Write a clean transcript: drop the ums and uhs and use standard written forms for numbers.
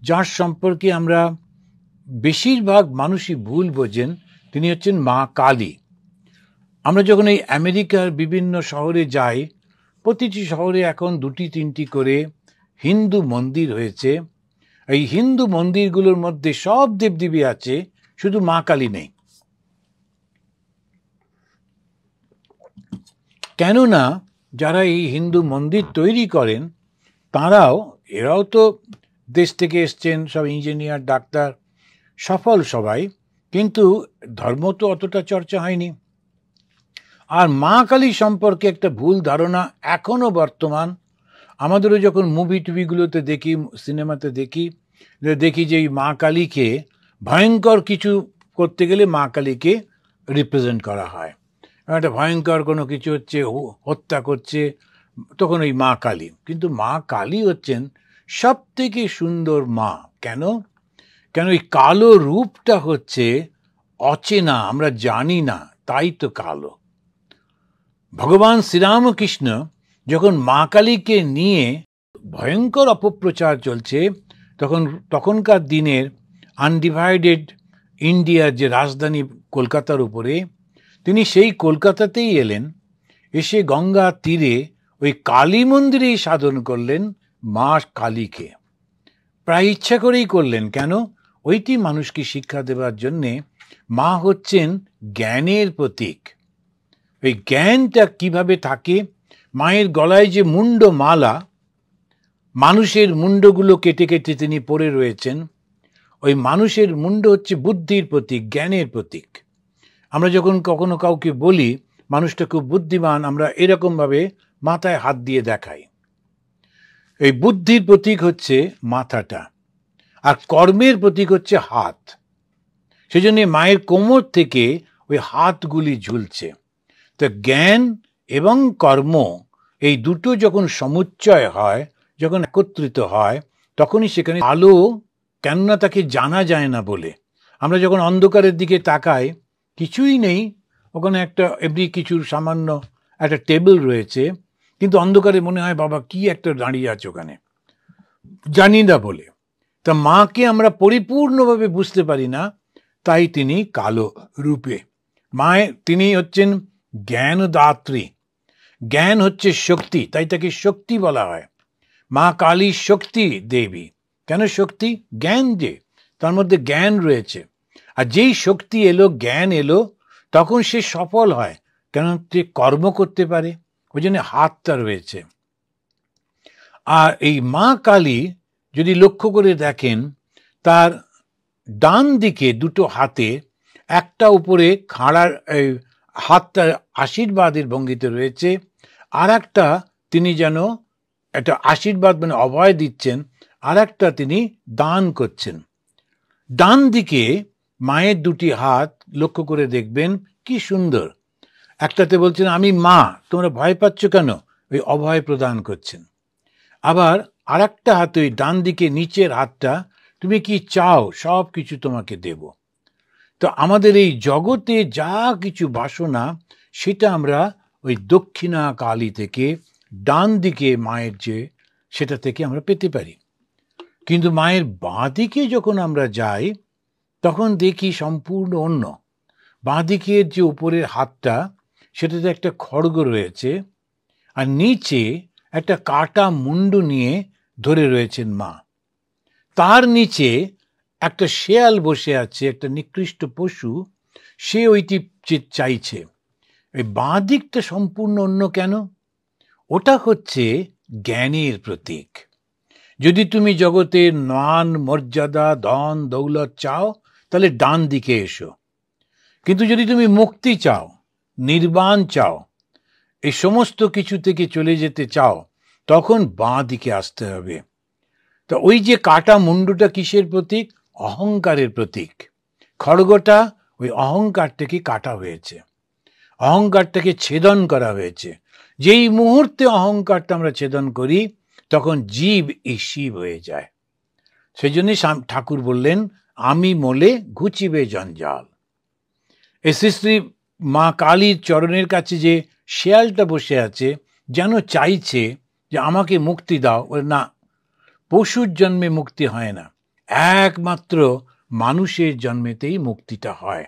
যার সম্পর্কে আমরা বেশিরভাগ মানুষই ভুল বোঝেন, তিনি হচ্ছেন মা কালী। আমরা যখন এই আমেরিকার বিভিন্ন শহরে যাই, প্রতিটি শহরে এখন 2-3টি করে হিন্দু মন্দির হয়েছে। এই হিন্দু মন্দিরগুলোর মধ্যে সব দেবদেবী আছে, শুধু মা কালী নেই। কেননা যারা এই হিন্দু মন্দির তৈরি করেন এরাও তো দেশ থেকে এসছেন, সব ইঞ্জিনিয়ার, ডাক্তার, সফল সবাই, কিন্তু ধর্ম তো অতটা চর্চা হয়নি। আর মা কালী সম্পর্কে একটা ভুল ধারণা এখনো বর্তমান। আমাদেরও যখন মুভি টুভিগুলোতে দেখি, সিনেমাতে দেখি যে এই মা কালীকে ভয়ঙ্কর কিছু করতে গেলে মা কালীকে রিপ্রেজেন্ট করা হয়। একটা ভয়ঙ্কর কোনো কিছু হচ্ছে, হত্যা করছে, তখন ওই মা কালী। কিন্তু মা কালী হচ্ছেন সব থেকে সুন্দর মা। কেন ওই কালো রূপটা হচ্ছে অচেনা, আমরা জানি না, তাই তো কালো। ভগবান শ্রীরামকৃষ্ণ যখন মা কালীকে নিয়ে ভয়ঙ্কর অপপ্রচার চলছে, তখনকার দিনের আনডিভাইডেড ইন্ডিয়ার যে রাজধানী কলকাতার উপরে, তিনি সেই কলকাতাতেই এলেন, এসে গঙ্গার তীরে ওই কালী মন্দিরেই সাধন করলেন মা কালীকে। প্রায় ইচ্ছা করেই করলেন। কেন? ওইটি মানুষকে শিক্ষা দেওয়ার জন্যে মা হচ্ছেন জ্ঞানের প্রতীক। ওই জ্ঞানটা কিভাবে থাকে, মায়ের গলায় যে মুন্ড মালা, মানুষের মুন্ডগুলো কেটে কেটে তিনি পরে রয়েছেন, ওই মানুষের মুন্ড হচ্ছে বুদ্ধির প্রতীক, জ্ঞানের প্রতীক। আমরা যখন কখনো কাউকে বলি মানুষটা খুব বুদ্ধিমান, আমরা এরকমভাবে মাথায় হাত দিয়ে দেখাই। এই বুদ্ধির প্রতীক হচ্ছে মাথাটা, আর কর্মের প্রতীক হচ্ছে হাত। সেজন্য মায়ের কোমর থেকে ওই হাতগুলি ঝুলছে। তো জ্ঞান এবং কর্ম, এই দুটো যখন সমুচ্চয় হয়, যখন একত্রিত হয়, তখনই সেখানে আলো। কেননা তাকে জানা যায় না বলে। আমরা যখন অন্ধকারের দিকে তাকাই, কিছুই নেই, ওখানে একটা এমনি কিছুর সামান্য একটা টেবিল রয়েছে, কিন্তু অন্ধকারে মনে হয় বাবা কি একটা দাঁড়িয়ে আছে ওখানে, জানি না বলে। তা মাকে আমরা পরিপূর্ণভাবে বুঝতে পারি না, তাই তিনি কালো রূপে। তিনি হচ্ছেন জ্ঞানদাত্রী। জ্ঞান হচ্ছে শক্তি, তাই তাকে শক্তি বলা হয়। মা কালী শক্তি দেবী। কেন শক্তি? জ্ঞান, যে তার মধ্যে জ্ঞান রয়েছে। আর যেই শক্তি এলো, জ্ঞান এলো, তখন সে সফল হয়। কেন? সে কর্ম করতে পারে, ওই জন্য হাতটা রয়েছে। আর এই মা কালী যদি লক্ষ্য করে দেখেন, তার ডান দিকে দুটো হাতে, একটা উপরে খাড়ার হাতটা আশীর্বাদের ভঙ্গিতে রয়েছে, আর একটা তিনি যেন একটা আশীর্বাদ মানে অভয় দিচ্ছেন, আর একটা তিনি দান করছেন। ডান দিকে মায়ের দুটি হাত লক্ষ্য করে দেখবেন কি সুন্দর। একটাতে বলছেন আমি মা, তোমরা ভয় পাচ্ছ কেন, ওই অভয় প্রদান করছেন। আবার আর একটা হাত, ওই ডান দিকে নিচের হাতটা, তুমি কি চাও সব কিছু তোমাকে দেব। তো আমাদের এই জগতে যা কিছু বাসনা, সেটা আমরা ওই দক্ষিণা কালী থেকে, ডান দিকে মায়ের যে, সেটা থেকে আমরা পেতে পারি। কিন্তু মায়ের বাঁ দিকে যখন আমরা যাই, তখন দেখি সম্পূর্ণ অন্য। বাঁ দিকের যে উপরের হাতটা, সেটাতে একটা খড়গ রয়েছে, আর নিচে একটা কাটা মুন্ডু নিয়ে ধরে রয়েছেন মা। তার নিচে একটা শেয়াল বসে আছে, একটা নিকৃষ্ট পশু, সে ওইটি চাইছে। এই বাঁ দিকটা সম্পূর্ণ অন্য। কেন? ওটা হচ্ছে জ্ঞানের প্রতীক। যদি তুমি জগতের মান মর্যাদা ধন দৌলত চাও, তাহলে ডান দিকে এসো। কিন্তু যদি তুমি মুক্তি চাও, নির্বাণ চাও, এই সমস্ত কিছু থেকে চলে যেতে চাও, তখন বাঁ দিকে আসতে হবে। তো ওই যে কাটা মুন্ডুটা কিসের প্রতীক? অহংকারের প্রতীক। খড়গটা ওই অহংকারটাকে কাটা হয়েছে, অহংকারটাকে ছেদন করা হয়েছে। যেই মুহূর্তে অহংকারটা আমরা ছেদন করি, তখন জীব শিব হয়ে যায়। সেই জন্যই ঠাকুর বললেন, আমি মোলে ঘুচিবে জঞ্জাল। এই শ্রী শ্রী মা কালীর চরণের কাছে যে শেয়ালটা বসে আছে, যেন চাইছে যে আমাকে মুক্তি দাও। না, পশুর জন্মে মুক্তি হয় না, একমাত্র মানুষের জন্মেতেই মুক্তিটা হয়।